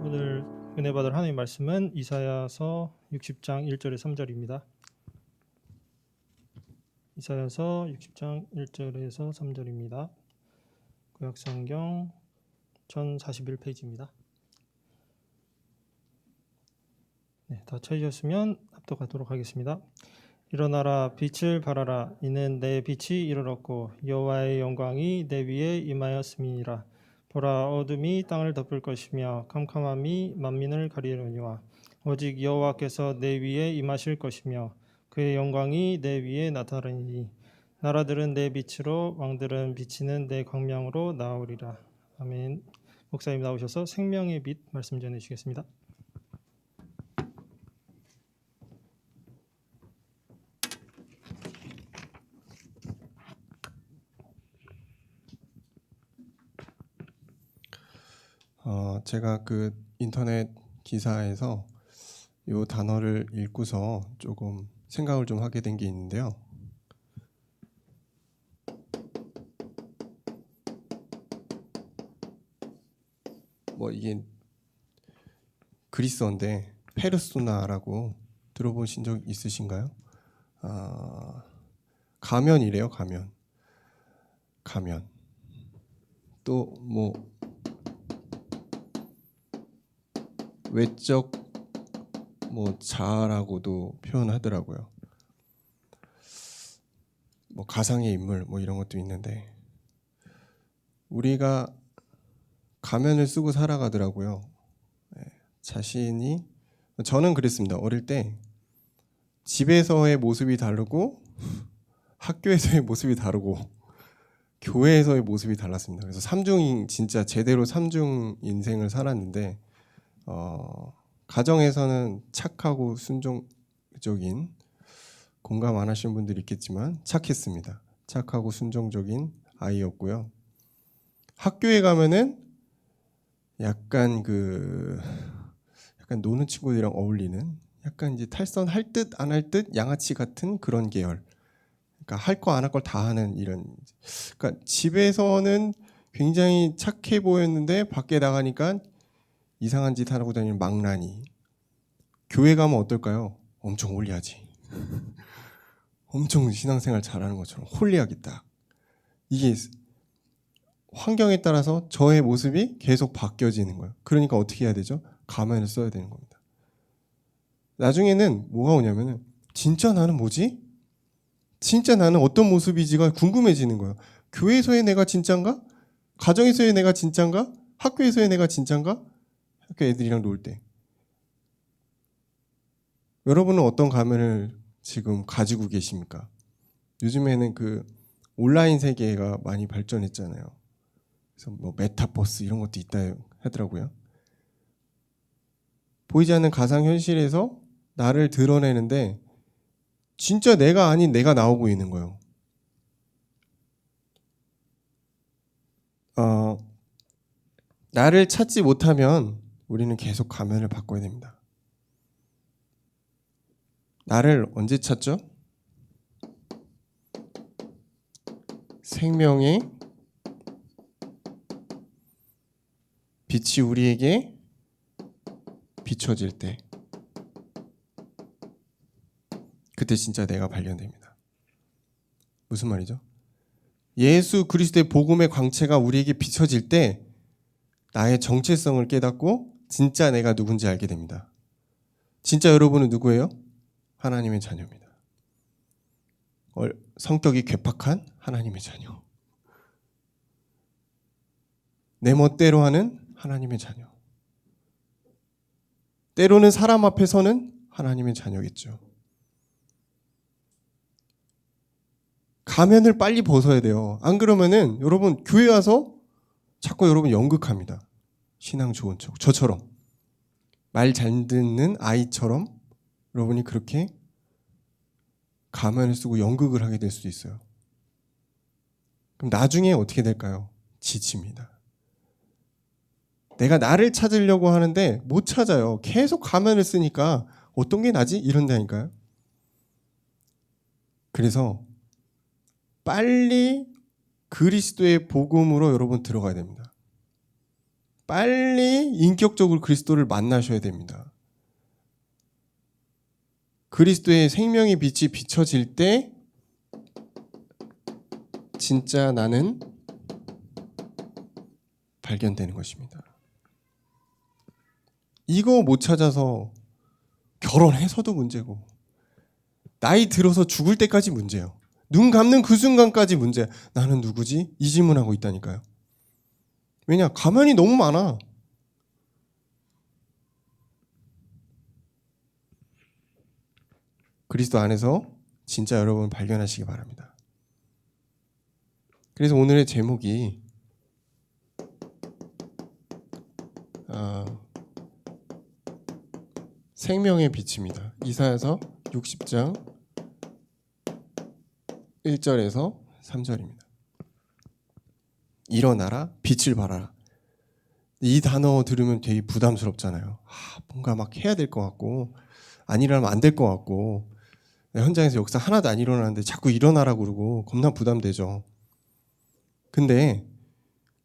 오늘 은혜 받을 하나님의 말씀은 이사야서 60장 1절에 3절입니다. 이사야서 60장 1절에서 3절입니다. 구약성경 1041페이지입니다. 다 찾으셨으면 합독하도록 하겠습니다. 일어나라, 빛을 발하라. 이는 내 빛이 이르렀고 여호와의 영광이 내 위에 임하였음이니라. 보라, 어둠이 땅을 덮을 것이며 캄캄함이 만민을 가리려니와 오직 여호와께서 내 위에 임하실 것이며 그의 영광이 내 위에 나타나리니 나라들은 내 빛으로 왕들은 비치는 내 광명으로 나오리라. 아멘. 목사님 나오셔서 생명의 빛 말씀 전해주시겠습니다. 제가 그 인터넷 기사에서 이 단어를 읽고서 조금 생각을 좀 하게 된 게 있는데요. 이게 그리스어인데 페르소나라고 들어보신 적 있으신가요? 가면이래요. 가면. 또 외적 자아라고도 표현하더라고요. 가상의 인물 이런 것도 있는데 우리가 가면을 쓰고 살아가더라고요. 자신이 저는 그랬습니다. 어릴 때 집에서의 모습이 다르고 학교에서의 모습이 다르고 교회에서의 모습이 달랐습니다. 그래서 진짜 제대로 삼중 인생을 살았는데 가정에서는 착하고 순종적인, 공감 안 하시는 분들이 있겠지만 착했습니다. 착하고 순종적인 아이였고요. 학교에 가면은 약간 노는 친구들이랑 어울리는, 약간 이제 탈선할 듯 안 할 듯 양아치 같은 그런 계열. 그러니까 할 거 안 할 걸 다 하는 이런. 그러니까 집에서는 굉장히 착해 보였는데 밖에 나가니까 이상한 짓 하고 다니는 망나니. 교회 가면 어떨까요? 엄청 홀리하지. 엄청 신앙생활 잘하는 것처럼 홀리하겠다. 이게 환경에 따라서 저의 모습이 계속 바뀌어지는 거예요. 그러니까 어떻게 해야 되죠? 가면을 써야 되는 겁니다. 나중에는 뭐가 오냐면은 진짜 나는 뭐지? 진짜 나는 어떤 모습이지가 궁금해지는 거예요. 교회에서의 내가 진짠가? 가정에서의 내가 진짠가? 학교에서의 내가 진짠가? 학교 애들이랑 놀 때. 여러분은 어떤 가면을 지금 가지고 계십니까? 요즘에는 그 온라인 세계가 많이 발전했잖아요. 그래서 메타버스 이런 것도 있다 하더라고요. 보이지 않는 가상현실에서 나를 드러내는데 진짜 내가 아닌 내가 나오고 있는 거예요. 나를 찾지 못하면 우리는 계속 가면을 바꿔야 됩니다. 나를 언제 찾죠? 생명의 빛이 우리에게 비춰질 때, 그때 진짜 내가 발견됩니다. 무슨 말이죠? 예수 그리스도의 복음의 광채가 우리에게 비춰질 때 나의 정체성을 깨닫고 진짜 내가 누군지 알게 됩니다. 진짜 여러분은 누구예요? 하나님의 자녀입니다. 성격이 괴팍한 하나님의 자녀. 내 멋대로 하는 하나님의 자녀. 때로는 사람 앞에서는 하나님의 자녀겠죠. 가면을 빨리 벗어야 돼요. 안 그러면은 여러분 교회 와서 자꾸 여러분 연극합니다. 신앙 좋은 척. 저처럼 말 잘 듣는 아이처럼 여러분이 그렇게 가면을 쓰고 연극을 하게 될 수도 있어요. 그럼 나중에 어떻게 될까요? 지칩니다. 내가 나를 찾으려고 하는데 못 찾아요. 계속 가면을 쓰니까 어떤 게 나지? 이런다니까요. 그래서 빨리 그리스도의 복음으로 여러분 들어가야 됩니다. 빨리 인격적으로 그리스도를 만나셔야 됩니다. 그리스도의 생명의 빛이 비춰질 때 진짜 나는 발견되는 것입니다. 이거 못 찾아서 결혼해서도 문제고 나이 들어서 죽을 때까지 문제예요. 눈 감는 그 순간까지 문제야. 나는 누구지? 이 질문하고 있다니까요. 왜냐? 가면이 너무 많아. 그리스도 안에서 진짜 여러분 발견하시기 바랍니다. 그래서 오늘의 제목이 생명의 빛입니다. 이사야서 60장 1절에서 3절입니다. 일어나라, 빛을 발하라. 이 단어 들으면 되게 부담스럽잖아요. 뭔가 막 해야 될 것 같고 안 일어나면 안 될 것 같고 현장에서 역사 하나도 안 일어나는데 자꾸 일어나라고 그러고 겁나 부담되죠. 근데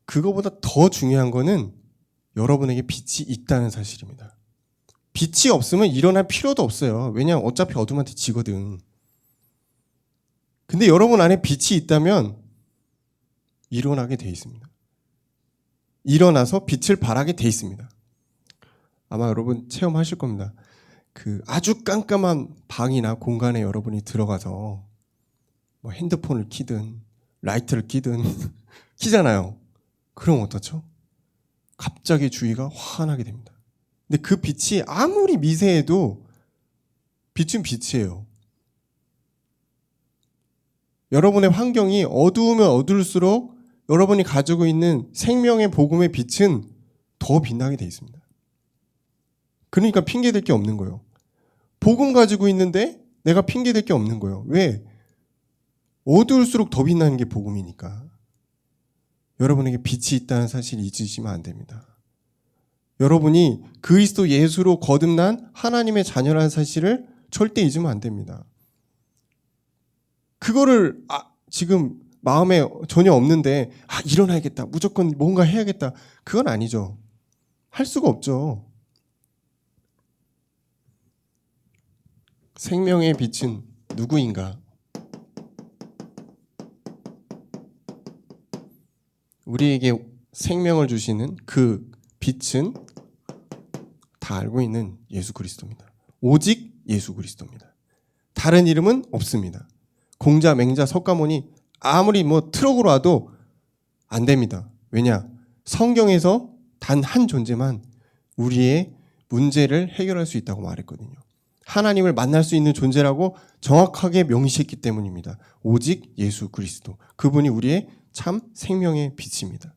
그거보다 더 중요한 거는 여러분에게 빛이 있다는 사실입니다. 빛이 없으면 일어날 필요도 없어요. 왜냐하면 어차피 어둠한테 지거든. 근데 여러분 안에 빛이 있다면 일어나게 돼 있습니다. 일어나서 빛을 발하게 돼 있습니다. 아마 여러분 체험하실 겁니다. 그 아주 깜깜한 방이나 공간에 여러분이 들어가서 뭐 핸드폰을 켜든 라이트를 켜든 켜잖아요. 그럼 어떻죠? 갑자기 주위가 환하게 됩니다. 근데 그 빛이 아무리 미세해도 빛은 빛이에요. 여러분의 환경이 어두우면 어두울수록 여러분이 가지고 있는 생명의 복음의 빛은 더 빛나게 돼 있습니다. 그러니까 핑계댈 게 없는 거예요. 복음 가지고 있는데 내가 핑계댈 게 없는 거예요. 왜? 어두울수록 더 빛나는 게 복음이니까. 여러분에게 빛이 있다는 사실 잊으시면 안 됩니다. 여러분이 그리스도 예수로 거듭난 하나님의 자녀라는 사실을 절대 잊으면 안 됩니다. 그거를 지금 마음에 전혀 없는데 일어나야겠다. 무조건 뭔가 해야겠다. 그건 아니죠. 할 수가 없죠. 생명의 빛은 누구인가? 우리에게 생명을 주시는 그 빛은 다 알고 있는 예수 그리스도입니다. 오직 예수 그리스도입니다. 다른 이름은 없습니다. 공자, 맹자, 석가모니 아무리 트럭으로 와도 안 됩니다. 왜냐? 성경에서 단 한 존재만 우리의 문제를 해결할 수 있다고 말했거든요. 하나님을 만날 수 있는 존재라고 정확하게 명시했기 때문입니다. 오직 예수 그리스도. 그분이 우리의 참 생명의 빛입니다.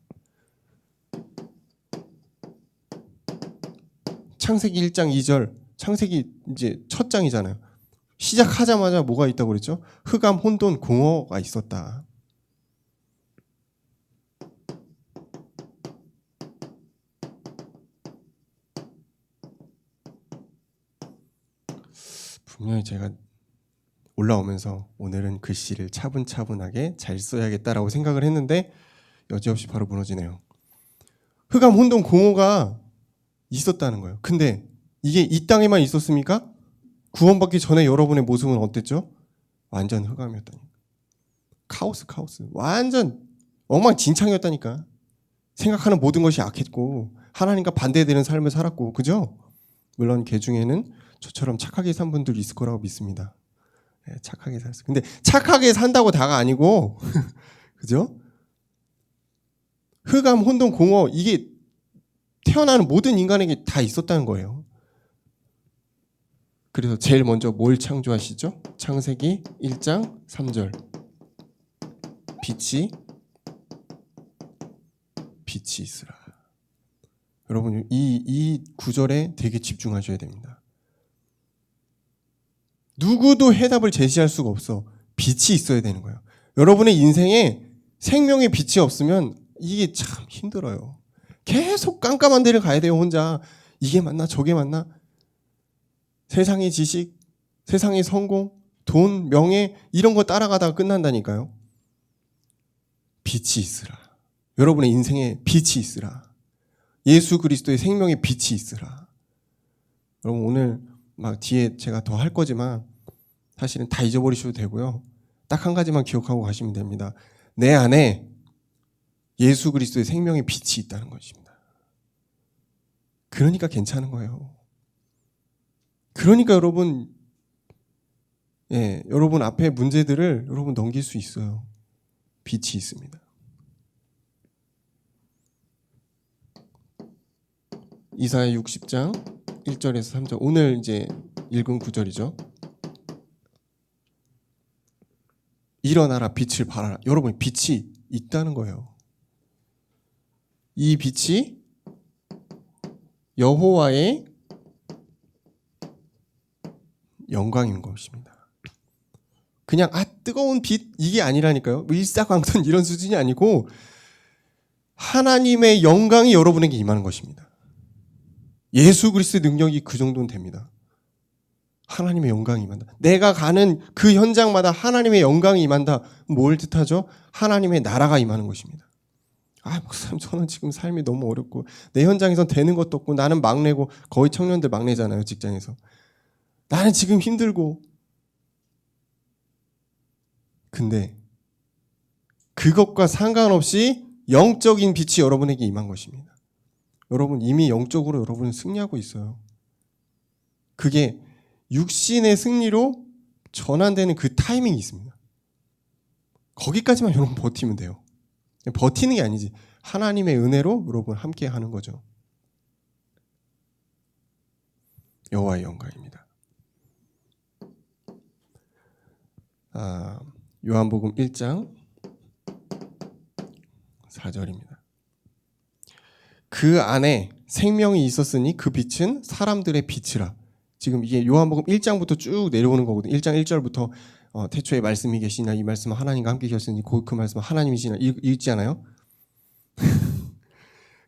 창세기 1장 2절, 창세기 이제 첫 장이잖아요. 시작하자마자 뭐가 있다고 그랬죠? 흑암, 혼돈, 공허가 있었다. 분명히 제가 올라오면서 오늘은 글씨를 차분차분하게 잘 써야겠다라고 생각을 했는데 여지없이 바로 무너지네요. 흑암, 혼돈, 공허가 있었다는 거예요. 근데 이게 이 땅에만 있었습니까? 구원받기 전에 여러분의 모습은 어땠죠? 완전 흑암이었다니까. 카오스. 완전 엉망진창이었다니까. 생각하는 모든 것이 악했고 하나님과 반대되는 삶을 살았고, 그죠? 물론 개 중에는 저처럼 착하게 산 분들이 있을 거라고 믿습니다. 네, 착하게 살았어요. 근데 착하게 산다고 다가 아니고 그죠? 흑암, 혼돈, 공허, 이게 태어나는 모든 인간에게 다 있었다는 거예요. 그래서 제일 먼저 뭘 창조하시죠? 창세기 1장 3절. 빛이 있으라. 여러분 이 구절에 되게 집중하셔야 됩니다. 누구도 해답을 제시할 수가 없어. 빛이 있어야 되는 거예요. 여러분의 인생에 생명의 빛이 없으면 이게 참 힘들어요. 계속 깜깜한 데를 가야 돼요. 혼자. 이게 맞나 저게 맞나. 세상의 지식, 세상의 성공, 돈, 명예 이런 거 따라가다가 끝난다니까요. 빛이 있으라. 여러분의 인생에 빛이 있으라. 예수 그리스도의 생명의 빛이 있으라. 여러분 오늘 막 뒤에 제가 더 할 거지만 사실은 다 잊어버리셔도 되고요. 딱 한 가지만 기억하고 가시면 됩니다. 내 안에 예수 그리스도의 생명의 빛이 있다는 것입니다. 그러니까 괜찮은 거예요. 그러니까 여러분, 여러분 앞에 문제들을 여러분 넘길 수 있어요. 빛이 있습니다. 이사야 60장 1절에서 3절 오늘 이제 읽은 구절이죠. 일어나라 빛을 발하라. 여러분 빛이 있다는 거예요. 이 빛이 여호와의 영광인 것입니다. 그냥 뜨거운 빛 이게 아니라니까요. 일사광선 이런 수준이 아니고 하나님의 영광이 여러분에게 임하는 것입니다. 예수 그리스도의 능력이 그 정도는 됩니다. 하나님의 영광이 임한다. 내가 가는 그 현장마다 하나님의 영광이 임한다. 뭘 뜻하죠? 하나님의 나라가 임하는 것입니다. 목사님 저는 지금 삶이 너무 어렵고 내 현장에선 되는 것도 없고 나는 막내고 거의 청년들 막내잖아요. 직장에서. 나는 지금 힘들고. 근데 그것과 상관없이 영적인 빛이 여러분에게 임한 것입니다. 여러분 이미 영적으로 여러분은 승리하고 있어요. 그게 육신의 승리로 전환되는 그 타이밍이 있습니다. 거기까지만 여러분 버티면 돼요. 버티는 게 아니지. 하나님의 은혜로 여러분 함께 하는 거죠. 여호와의 영광입니다. 요한복음 1장 4절입니다. 그 안에 생명이 있었으니 그 빛은 사람들의 빛이라. 지금 이게 요한복음 1장부터 쭉 내려오는 거거든요. 1장 1절부터 태초에 말씀이 계시나 이 말씀은 하나님과 함께 계셨으니 그 말씀은 하나님이시나 읽지 않아요?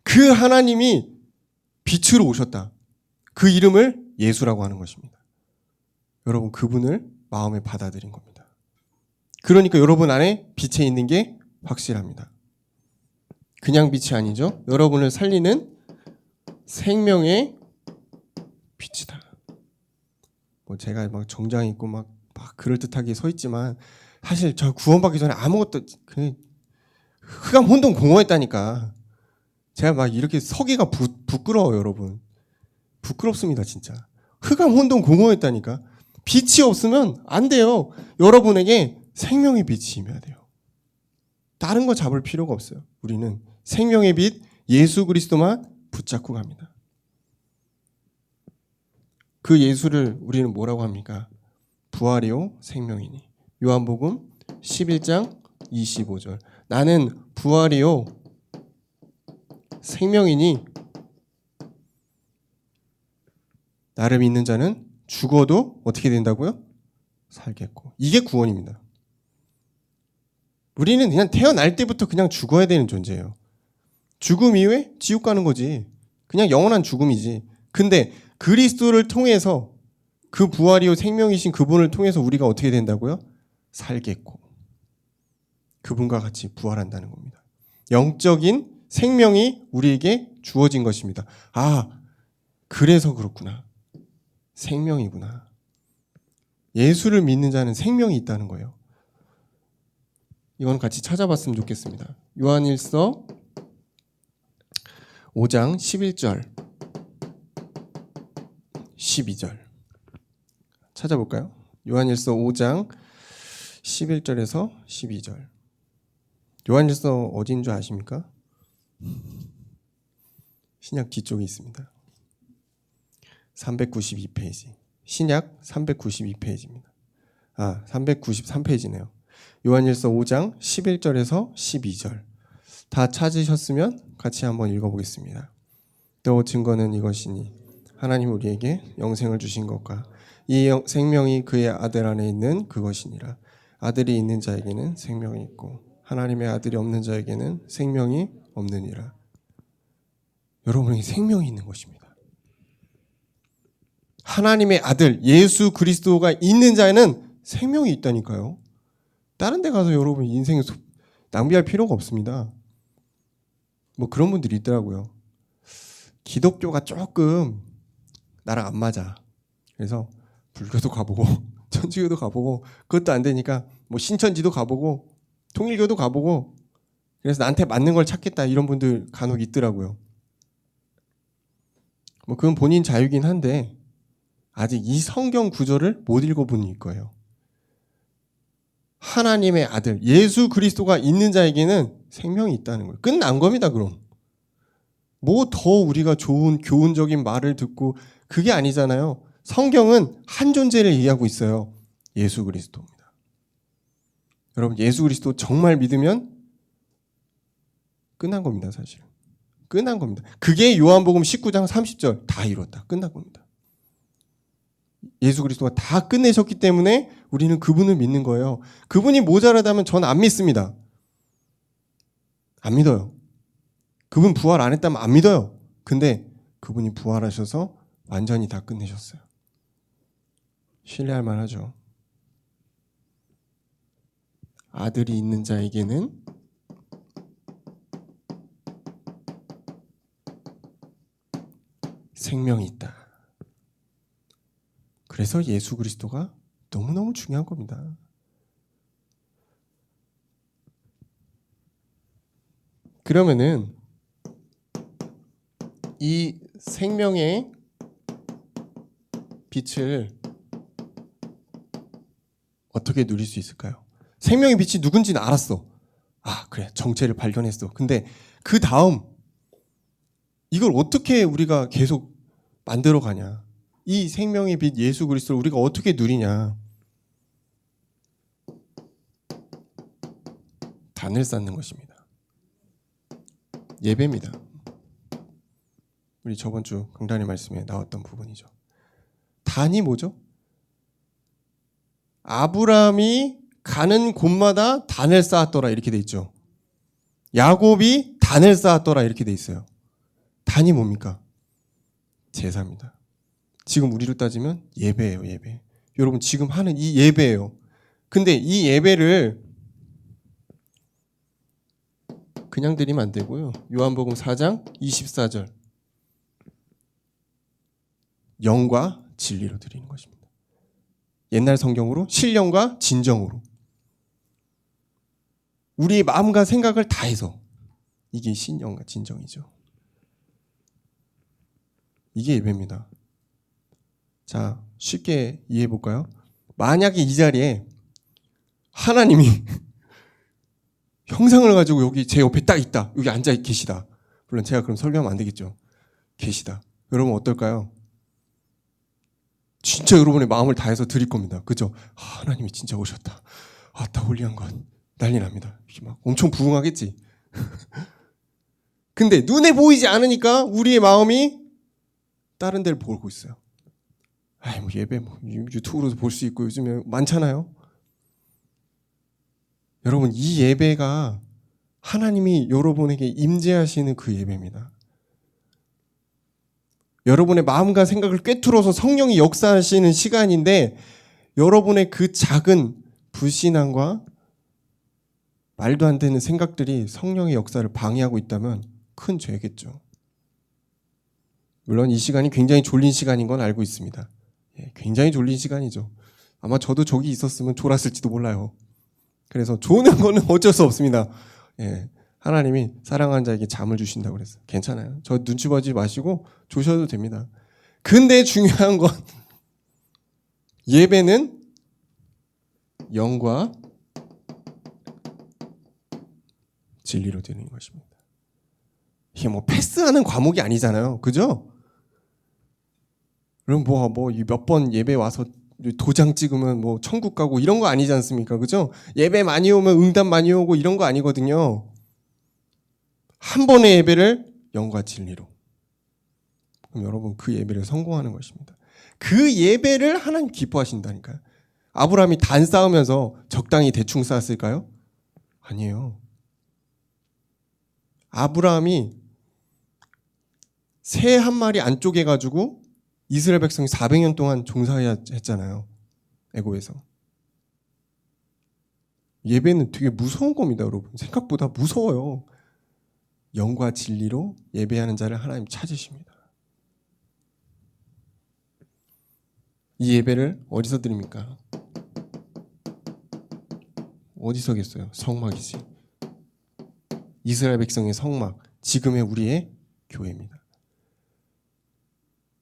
그 하나님이 빛으로 오셨다. 그 이름을 예수라고 하는 것입니다. 여러분 그분을 마음에 받아들인 겁니다. 그러니까 여러분 안에 빛에 있는 게 확실합니다. 그냥 빛이 아니죠. 여러분을 살리는 생명의 빛이다. 제가 막 정장 입고 막 그럴듯하게 서 있지만 사실 저 구원받기 전에 아무것도 흑암 혼돈 공허했다니까. 제가 막 이렇게 서기가 부끄러워요, 여러분. 부끄럽습니다, 진짜. 흑암 혼돈 공허했다니까. 빛이 없으면 안 돼요. 여러분에게 생명의 빛이 임해야 돼요. 다른 거 잡을 필요가 없어요. 우리는 생명의 빛 예수 그리스도만 붙잡고 갑니다. 그 예수를 우리는 뭐라고 합니까? 부활이요 생명이니. 요한복음 11장 25절. 나는 부활이요 생명이니 나를 믿는 자는 죽어도 어떻게 된다고요? 살겠고. 이게 구원입니다. 우리는 그냥 태어날 때부터 그냥 죽어야 되는 존재예요. 죽음 이후에 지옥 가는 거지. 그냥 영원한 죽음이지. 근데 그리스도를 통해서 그 부활이요 생명이신 그분을 통해서 우리가 어떻게 된다고요? 살겠고. 그분과 같이 부활한다는 겁니다. 영적인 생명이 우리에게 주어진 것입니다. 그래서 그렇구나. 생명이구나. 예수를 믿는 자는 생명이 있다는 거예요. 이건 같이 찾아봤으면 좋겠습니다. 요한일서 5장 11절 12절 찾아볼까요? 요한일서 5장 11절에서 12절. 요한일서 어디인 줄 아십니까? 신약 뒤쪽에 있습니다. 392페이지. 신약 392페이지입니다. 393페이지네요. 요한일서 5장 11절에서 12절. 다 찾으셨으면 같이 한번 읽어보겠습니다. 또 증거는 이것이니 하나님 우리에게 영생을 주신 것과 이 생명이 그의 아들 안에 있는 그것이니라. 아들이 있는 자에게는 생명이 있고 하나님의 아들이 없는 자에게는 생명이 없느니라. 여러분에게 생명이 있는 것입니다. 하나님의 아들 예수 그리스도가 있는 자에는 생명이 있다니까요. 다른 데 가서 여러분 인생 낭비할 필요가 없습니다. 그런 분들이 있더라고요. 기독교가 조금 나랑 안 맞아. 그래서 불교도 가보고 천주교도 가보고 그것도 안 되니까 뭐 신천지도 가보고 통일교도 가보고 그래서 나한테 맞는 걸 찾겠다 이런 분들 간혹 있더라고요. 뭐 그건 본인 자유긴 한데 아직 이 성경 구절을 못 읽어본 거예요. 하나님의 아들 예수 그리스도가 있는 자에게는 생명이 있다는 거예요. 끝난 겁니다. 그럼 뭐 더 우리가 좋은 교훈적인 말을 듣고 그게 아니잖아요. 성경은 한 존재를 얘기하고 있어요. 예수 그리스도입니다. 여러분 예수 그리스도 정말 믿으면 끝난 겁니다. 사실 끝난 겁니다. 그게 요한복음 19장 30절 다 이뤘다. 끝난 겁니다. 예수 그리스도가 다 끝내셨기 때문에 우리는 그분을 믿는 거예요. 그분이 모자라다면 전 안 믿습니다. 안 믿어요. 그분 부활 안 했다면 안 믿어요. 근데 그분이 부활하셔서 완전히 다 끝내셨어요. 신뢰할 만하죠. 아들이 있는 자에게는 생명이 있다. 그래서 예수 그리스도가 너무너무 중요한 겁니다. 그러면은 이 생명의 빛을 어떻게 누릴 수 있을까요? 생명의 빛이 누군지는 알았어. 아, 그래. 정체를 발견했어. 근데 그 다음 이걸 어떻게 우리가 계속 만들어 가냐? 이 생명의 빛 예수 그리스도를 우리가 어떻게 누리냐? 단을 쌓는 것입니다. 예배입니다. 우리 저번 주 강단의 말씀에 나왔던 부분이죠. 단이 뭐죠? 아브라함이 가는 곳마다 단을 쌓았더라 이렇게 돼 있죠. 야곱이 단을 쌓았더라 이렇게 돼 있어요. 단이 뭡니까? 제사입니다. 지금 우리로 따지면 예배예요. 예배. 여러분 지금 하는 이 예배예요. 근데 이 예배를 그냥 드리면 안 되고요. 요한복음 4장 24절 영과 진리로 드리는 것입니다. 옛날 성경으로 신령과 진정으로 우리의 마음과 생각을 다해서 이게 신령과 진정이죠. 이게 예배입니다. 자, 쉽게 이해해 볼까요? 만약에 이 자리에 하나님이 형상을 가지고 여기 제 옆에 딱 있다. 여기 앉아 계시다. 물론 제가 그럼 설교하면 안 되겠죠. 계시다. 여러분 어떨까요? 진짜 여러분의 마음을 다해서 드릴 겁니다. 그죠? 아, 하나님이 진짜 오셨다. 아, 다 홀리한 것. 난리 납니다. 이렇게 막 엄청 부흥하겠지. 근데 눈에 보이지 않으니까 우리의 마음이 다른 데를 보고 있어요. 아이, 뭐 예배 뭐 유튜브로도 볼 수 있고 요즘에 많잖아요. 여러분 이 예배가 하나님이 여러분에게 임재하시는 그 예배입니다. 여러분의 마음과 생각을 꿰뚫어서 성령이 역사하시는 시간인데 여러분의 그 작은 불신앙과 말도 안 되는 생각들이 성령의 역사를 방해하고 있다면 큰 죄겠죠. 물론 이 시간이 굉장히 졸린 시간인 건 알고 있습니다. 굉장히 졸린 시간이죠. 아마 저도 저기 있었으면 졸았을지도 몰라요. 그래서 조는 거는 어쩔 수 없습니다. 하나님이 사랑하는 자에게 잠을 주신다고 그랬어요. 괜찮아요. 저 눈치 보지 마시고 조셔도 됩니다. 근데 중요한 건 예배는 영과 진리로 드리는 것입니다. 이게 뭐 패스하는 과목이 아니잖아요. 그죠? 그럼 뭐 몇 번 예배 와서 도장 찍으면 뭐 천국 가고 이런 거 아니지 않습니까? 그죠? 예배 많이 오면 응답 많이 오고 이런 거 아니거든요. 한 번의 예배를 영과 진리로. 그럼 여러분 그 예배를 성공하는 것입니다. 그 예배를 하나님 기뻐하신다니까요. 아브라함이 단 쌓으면서 적당히 대충 쌓았을까요? 아니에요. 아브라함이 새 한 마리 안 쪼개가지고 이스라엘 백성이 400년 동안 종사해야 했잖아요. 애고에서. 예배는 되게 무서운 겁니다, 여러분. 생각보다 무서워요. 영과 진리로 예배하는 자를 하나님 찾으십니다. 이 예배를 어디서 드립니까? 어디서겠어요? 성막이지. 이스라엘 백성의 성막, 지금의 우리의 교회입니다.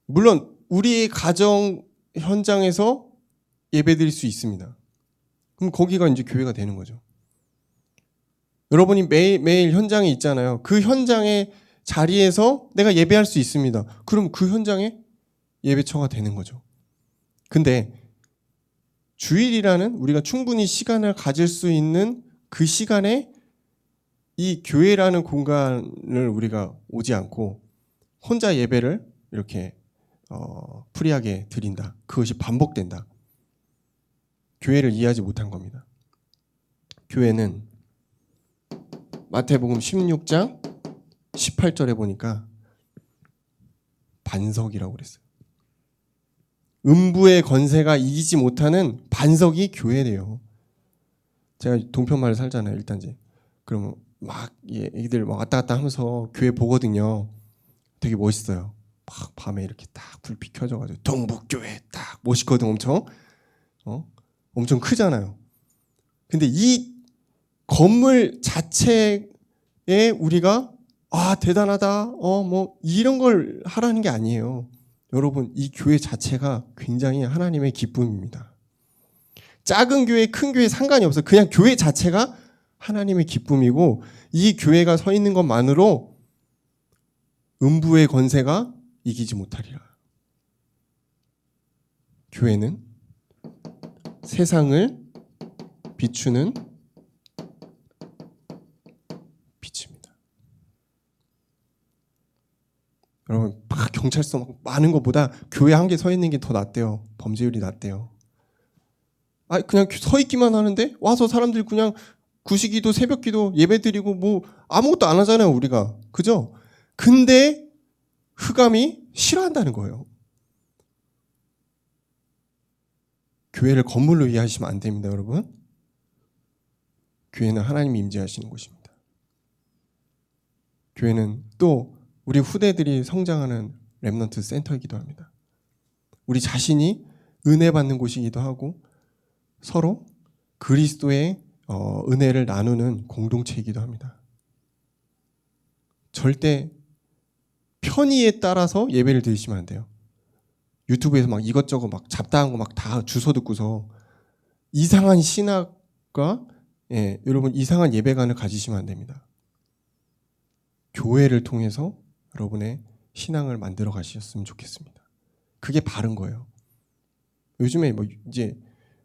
물론 우리의 가정 현장에서 예배드릴 수 있습니다. 그럼 거기가 이제 교회가 되는 거죠. 여러분이 매일 현장에 있잖아요. 그 현장의 자리에서 내가 예배할 수 있습니다. 그럼 그 현장에 예배처가 되는 거죠. 근데 주일이라는 우리가 충분히 시간을 가질 수 있는 그 시간에 이 교회라는 공간을 우리가 오지 않고 혼자 예배를 이렇게 프리하게 드린다. 그것이 반복된다. 교회를 이해하지 못한 겁니다. 교회는 마태복음 16장 18절에 보니까 반석이라고 그랬어요. 음부의 건세가 이기지 못하는 반석이 교회래요. 제가 동편마을 살잖아요. 일단지. 그러면 막 애기들 막 왔다 갔다 하면서 교회 보거든요. 되게 멋있어요. 막 밤에 이렇게 딱 불빛 켜져가지고 동북교회 딱 멋있거든. 엄청 엄청 크잖아요. 근데 이 건물 자체에 우리가 대단하다 뭐 이런 걸 하라는 게 아니에요. 여러분, 이 교회 자체가 굉장히 하나님의 기쁨입니다. 작은 교회, 큰 교회 상관이 없어요. 그냥 교회 자체가 하나님의 기쁨이고 이 교회가 서 있는 것만으로 음부의 권세가 이기지 못하리라. 교회는 세상을 비추는 빛입니다. 여러분, 막 경찰서 많은 것보다 교회 한 개 서 있는 게 더 낫대요. 범죄율이 낮대요. 그냥 서 있기만 하는데 와서 사람들이 그냥 구시기도 새벽기도 예배드리고 뭐 아무것도 안 하잖아요, 우리가. 그죠? 근데 흑암이 싫어한다는 거예요. 교회를 건물로 이해하시면 안 됩니다, 여러분. 교회는 하나님이 임재하시는 곳입니다. 교회는 또 우리 후대들이 성장하는 렘넌트 센터이기도 합니다. 우리 자신이 은혜 받는 곳이기도 하고 서로 그리스도의 은혜를 나누는 공동체이기도 합니다. 절대 편의에 따라서 예배를 드리시면 안 돼요. 유튜브에서 막 이것저것 막 잡다한 거 막 다 주워 듣고서 이상한 신학과 여러분 이상한 예배관을 가지시면 안 됩니다. 교회를 통해서 여러분의 신앙을 만들어 가셨으면 좋겠습니다. 그게 바른 거예요. 요즘에 뭐 이제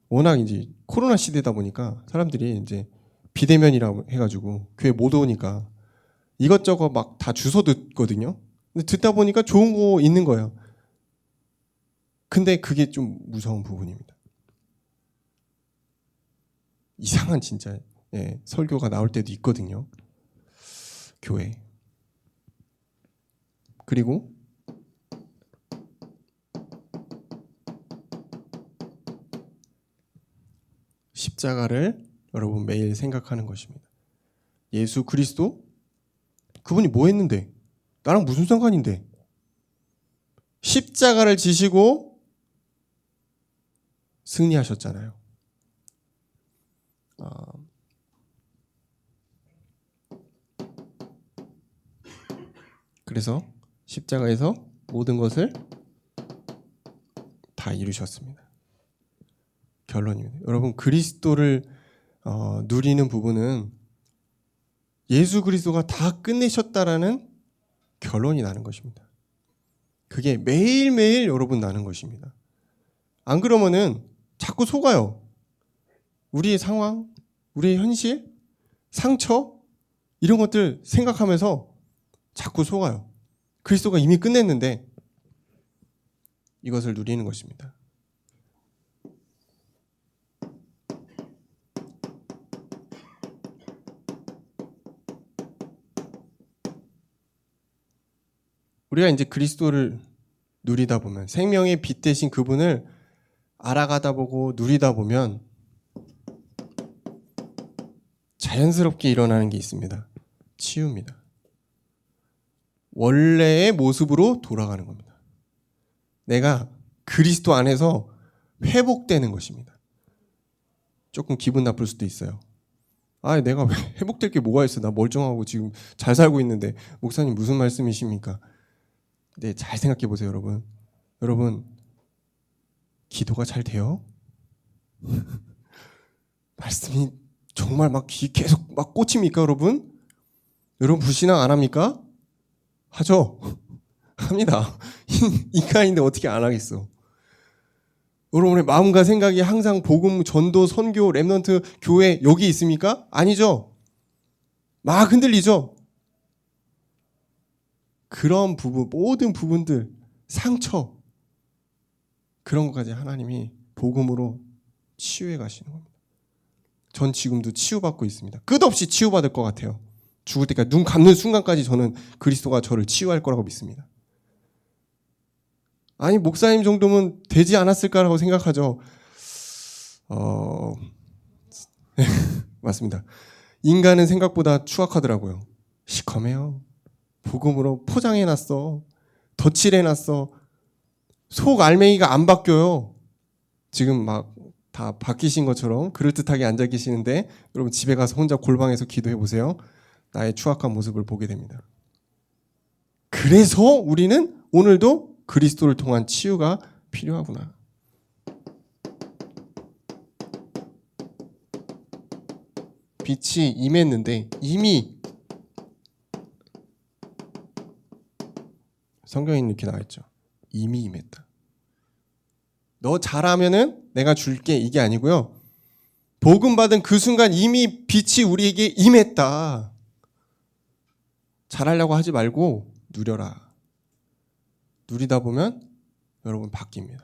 워낙 이제 코로나 시대다 보니까 사람들이 이제 비대면이라고 해가지고 교회 못 오니까 이것저것 막 다 주워 듣거든요. 근데 듣다 보니까 좋은 거 있는 거예요. 근데 그게 좀 무서운 부분입니다. 이상한 진짜 설교가 나올 때도 있거든요. 교회. 그리고 십자가를 여러분 매일 생각하는 것입니다. 예수 그리스도? 그분이 뭐 했는데? 나랑 무슨 상관인데? 십자가를 지시고 승리하셨잖아요. 그래서 십자가에서 모든 것을 다 이루셨습니다. 결론입니다. 여러분, 그리스도를 누리는 부분은 예수 그리스도가 다 끝내셨다라는 결론이 나는 것입니다. 그게 매일매일 여러분 나는 것입니다. 안 그러면은 자꾸 속아요. 우리의 상황, 우리의 현실, 상처 이런 것들 생각하면서 자꾸 속아요. 그리스도가 이미 끝냈는데 이것을 누리는 것입니다. 우리가 이제 그리스도를 누리다 보면 생명의 빛 대신 그분을 알아가다 보고 누리다 보면 자연스럽게 일어나는 게 있습니다. 치유입니다. 원래의 모습으로 돌아가는 겁니다. 내가 그리스도 안에서 회복되는 것입니다. 조금 기분 나쁠 수도 있어요. 아, 내가 왜 회복될 게 뭐가 있어? 나 멀쩡하고 지금 잘 살고 있는데 목사님 무슨 말씀이십니까? 네, 잘 생각해 보세요, 여러분. 여러분, 기도가 잘 돼요? 말씀이 정말 막 계속 막 꽂힙니까, 여러분? 여러분 불신앙 안 합니까? 하죠. 합니다. 인간인데 어떻게 안 하겠어? 여러분의 마음과 생각이 항상 복음, 전도, 선교, 렘넌트, 교회 여기 있습니까? 아니죠. 막 흔들리죠. 그런 부분, 모든 부분들, 상처, 그런 것까지 하나님이 복음으로 치유해 가시는 겁니다. 전 지금도 치유받고 있습니다. 끝없이 치유받을 것 같아요. 죽을 때까지 눈 감는 순간까지 저는 그리스도가 저를 치유할 거라고 믿습니다. 아니, 목사님 정도면 되지 않았을까라고 생각하죠. 맞습니다. 인간은 생각보다 추악하더라고요. 시커매요. 복음으로 포장해놨어. 덧칠해놨어. 속 알맹이가 안 바뀌어요. 지금 막 다 바뀌신 것처럼 그럴듯하게 앉아 계시는데 여러분 집에 가서 혼자 골방에서 기도해 보세요. 나의 추악한 모습을 보게 됩니다. 그래서 우리는 오늘도 그리스도를 통한 치유가 필요하구나. 빛이 임했는데 이미 성경에 이렇게 나와 있죠. 이미 임했다. 너 잘하면은 내가 줄게 이게 아니고요. 복음 받은 그 순간 이미 빛이 우리에게 임했다. 잘하려고 하지 말고 누려라. 누리다 보면 여러분 바뀝니다.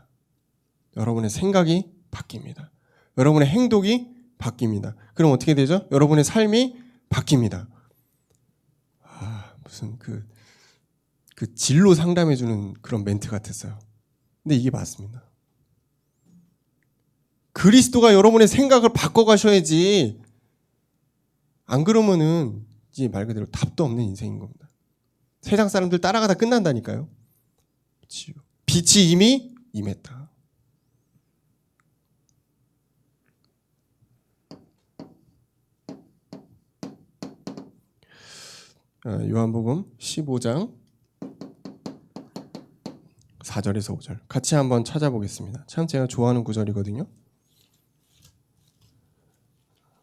여러분의 생각이 바뀝니다. 여러분의 행동이 바뀝니다. 그럼 어떻게 되죠? 여러분의 삶이 바뀝니다. 무슨 그 진로 상담해주는 그런 멘트 같았어요. 근데 이게 맞습니다. 그리스도가 여러분의 생각을 바꿔가셔야지. 안 그러면은 이제 말 그대로 답도 없는 인생인 겁니다. 세상 사람들 따라가다 끝난다니까요. 빛이 이미 임했다. 요한복음 15장 4절에서 5절 같이 한번 찾아보겠습니다. 참 제가 좋아하는 구절이거든요.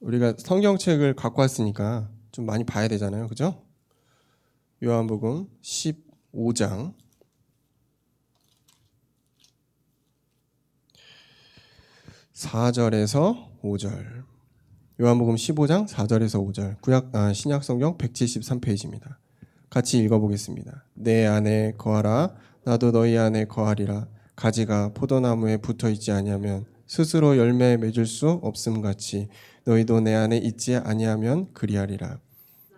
우리가 성경책을 갖고 왔으니까 좀 많이 봐야 되잖아요. 그죠? 요한복음 15장 4절에서 5절. 요한복음 15장 4절에서 5절. 신약 성경 173페이지입니다. 같이 읽어보겠습니다. 내 안에 거하라 나도 너희 안에 거하리라. 가지가 포도나무에 붙어 있지 아니하면 스스로 열매 맺을 수 없음 같이 너희도 내 안에 있지 아니하면 그리하리라.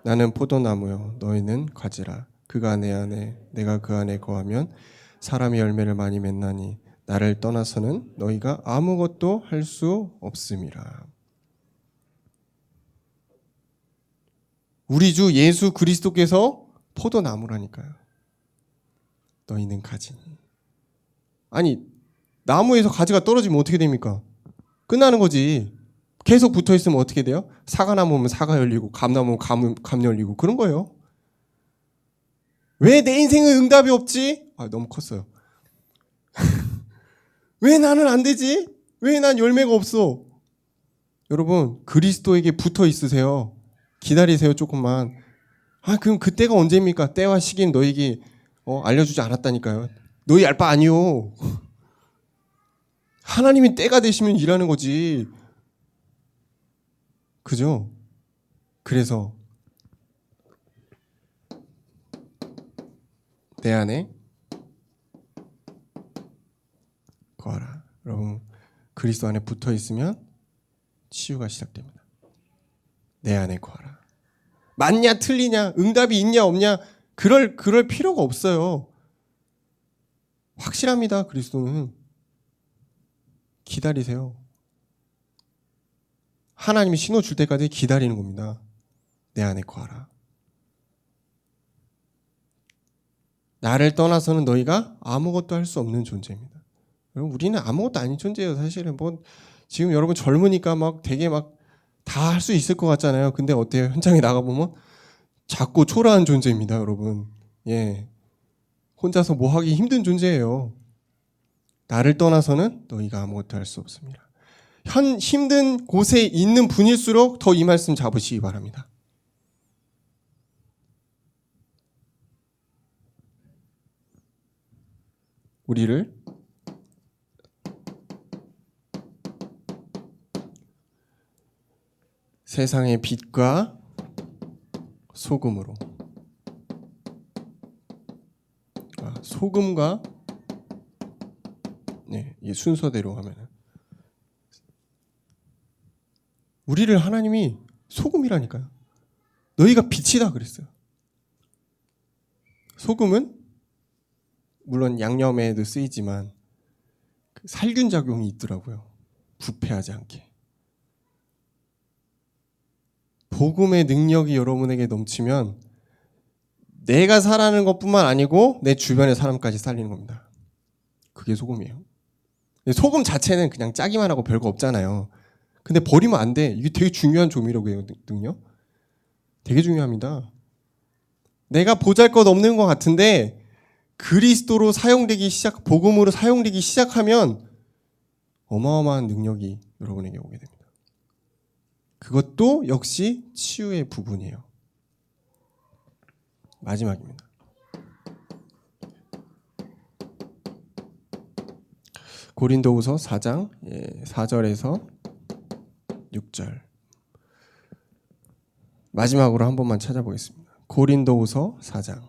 나는 포도나무요 너희는 가지라. 그가 내 안에 내가 그 안에 거하면 사람이 열매를 많이 맺나니 나를 떠나서는 너희가 아무것도 할 수 없음이라. 우리 주 예수 그리스도께서 포도나무라니까요. 너희는 가지니. 아니, 나무에서 가지가 떨어지면 어떻게 됩니까? 끝나는 거지. 계속 붙어 있으면 어떻게 돼요? 사과나무 오면 사과 열리고 감나무 오면 감 열리고 그런 거예요. 왜 내 인생은 응답이 없지? 너무 컸어요. 왜 나는 안 되지? 왜 난 열매가 없어? 여러분, 그리스도에게 붙어 있으세요. 기다리세요, 조금만. 그럼 그때가 언제입니까? 때와 시기는 너에게 알려주지 않았다니까요. 너희 알 바 아니요. 하나님이 때가 되시면 일하는 거지. 그죠? 그래서 내 안에 거하라. 여러분, 그리스도 안에 붙어 있으면 치유가 시작됩니다. 내 안에 거하라. 맞냐 틀리냐 응답이 있냐 없냐 그럴 필요가 없어요. 확실합니다. 그리스도는. 기다리세요. 하나님이 신호 줄 때까지 기다리는 겁니다. 내 안에 거하라. 나를 떠나서는 너희가 아무것도 할 수 없는 존재입니다. 여러분 우리는 아무것도 아닌 존재예요. 사실은 뭐 지금 여러분 젊으니까 막 되게 막 다 할 수 있을 것 같잖아요. 근데 어때요? 현장에 나가 보면 작고 초라한 존재입니다, 여러분. 예, 혼자서 뭐 하기 힘든 존재예요. 나를 떠나서는 너희가 아무것도 할 수 없습니다. 힘든 곳에 있는 분일수록 더 이 말씀 잡으시기 바랍니다. 우리를 세상의 빛과 소금으로, 소금과 이 순서대로 하면은 우리를 하나님이 소금이라니까요. 너희가 빛이다 그랬어요. 소금은 물론 양념에도 쓰이지만 살균 작용이 있더라고요. 부패하지 않게. 복음의 능력이 여러분에게 넘치면 내가 살아가는 것뿐만 아니고 내 주변의 사람까지 살리는 겁니다. 그게 소금이에요. 소금 자체는 그냥 짜기만 하고 별거 없잖아요. 근데 버리면 안 돼. 이게 되게 중요한 조미료거든요. 되게 중요합니다. 내가 보잘것없는 것 같은데 그리스도로 복음으로 사용되기 시작하면 어마어마한 능력이 여러분에게 오게 됩니다. 그것도 역시 치유의 부분이에요. 마지막입니다. 고린도후서 4장 4절에서 6절 마지막으로 한 번만 찾아보겠습니다. 고린도후서 4장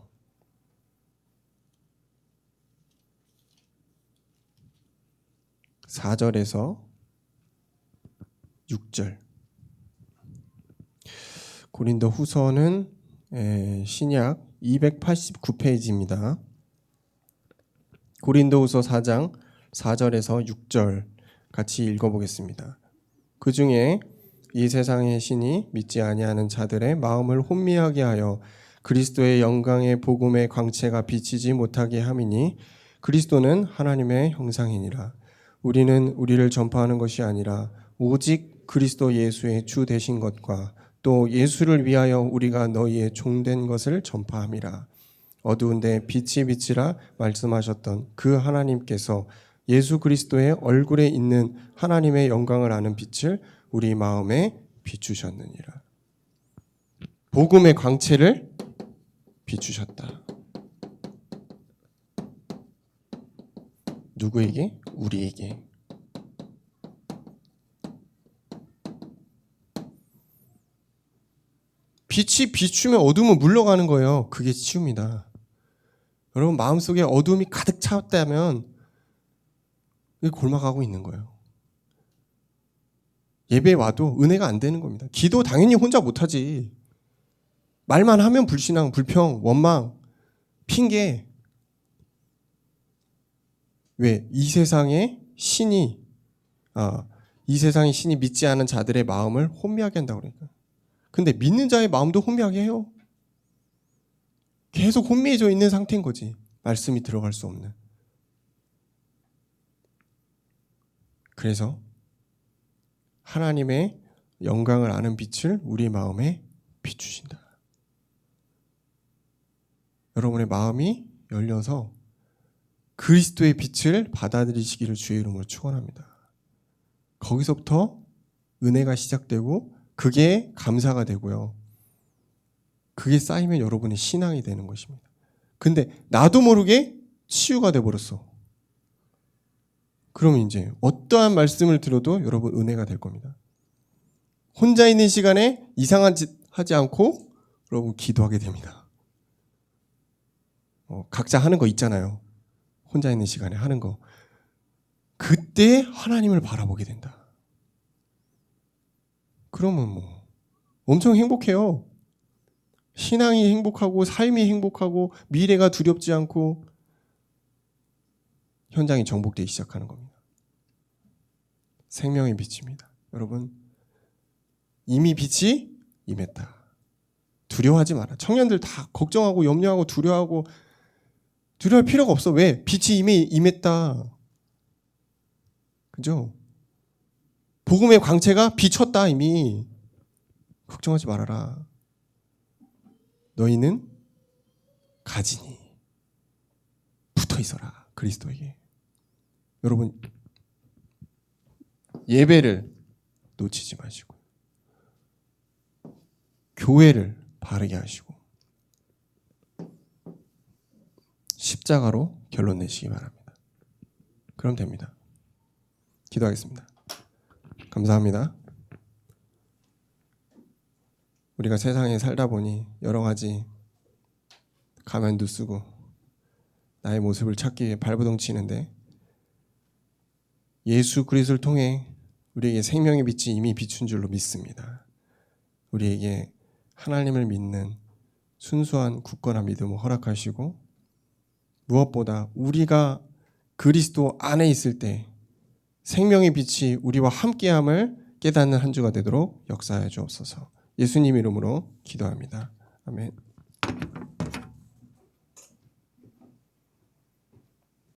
4절에서 6절. 고린도 후서는 신약 289페이지입니다. 고린도 후서 4장 4절에서 6절 같이 읽어보겠습니다. 그 중에 이 세상의 신이 믿지 아니하는 자들의 마음을 혼미하게 하여 그리스도의 영광의 복음의 광채가 비치지 못하게 함이니 그리스도는 하나님의 형상이니라. 우리는 우리를 전파하는 것이 아니라 오직 그리스도 예수의 주 되신 것과 또 예수를 위하여 우리가 너희의 종된 것을 전파함이라. 어두운데 빛이 비치라 말씀하셨던 그 하나님께서 예수 그리스도의 얼굴에 있는 하나님의 영광을 아는 빛을 우리 마음에 비추셨느니라. 복음의 광채를 비추셨다. 누구에게? 우리에게. 빛이 비추면 어둠은 물러가는 거예요. 그게 치유입니다. 여러분 마음속에 어둠이 가득 찼다면 골마가고 있는 거예요. 예배에 와도 은혜가 안 되는 겁니다. 기도 당연히 혼자 못하지. 말만 하면 불신앙, 불평, 원망, 핑계. 왜? 이 세상의 신이 믿지 않은 자들의 마음을 혼미하게 한다고 그러니까. 근데 믿는 자의 마음도 혼미하게 해요. 계속 혼미해져 있는 상태인 거지. 말씀이 들어갈 수 없는. 그래서 하나님의 영광을 아는 빛을 우리 마음에 비추신다. 여러분의 마음이 열려서 그리스도의 빛을 받아들이시기를 주의 이름으로 축원합니다. 거기서부터 은혜가 시작되고 그게 감사가 되고요. 그게 쌓이면 여러분의 신앙이 되는 것입니다. 근데 나도 모르게 치유가 돼버렸어. 그러면 이제 어떠한 말씀을 들어도 여러분 은혜가 될 겁니다. 혼자 있는 시간에 이상한 짓 하지 않고 여러분 기도하게 됩니다. 각자 하는 거 있잖아요. 혼자 있는 시간에 하는 거. 그때 하나님을 바라보게 된다. 그러면 뭐 엄청 행복해요. 신앙이 행복하고 삶이 행복하고 미래가 두렵지 않고 현장이 정복되기 시작하는 겁니다. 생명의 빛입니다. 여러분 이미 빛이 임했다. 두려워하지 마라. 청년들 다 걱정하고 염려하고 두려워할 필요가 없어. 왜? 빛이 이미 임했다. 그죠? 복음의 광채가 비쳤다 이미. 걱정하지 말아라. 너희는 가지니 붙어 있어라 그리스도에게. 여러분 예배를 놓치지 마시고 교회를 바르게 하시고 십자가로 결론 내시기 바랍니다. 그럼 됩니다. 기도하겠습니다. 감사합니다. 우리가 세상에 살다 보니 여러 가지 가면도 쓰고 나의 모습을 찾기 위해 발버둥 치는데 예수 그리스도를 통해 우리에게 생명의 빛이 이미 비춘 줄로 믿습니다. 우리에게 하나님을 믿는 순수한 굳건한 믿음을 허락하시고 무엇보다 우리가 그리스도 안에 있을 때 생명의 빛이 우리와 함께함을 깨닫는 한 주가 되도록 역사하여 주옵소서. 예수님 이름으로 기도합니다. 아멘.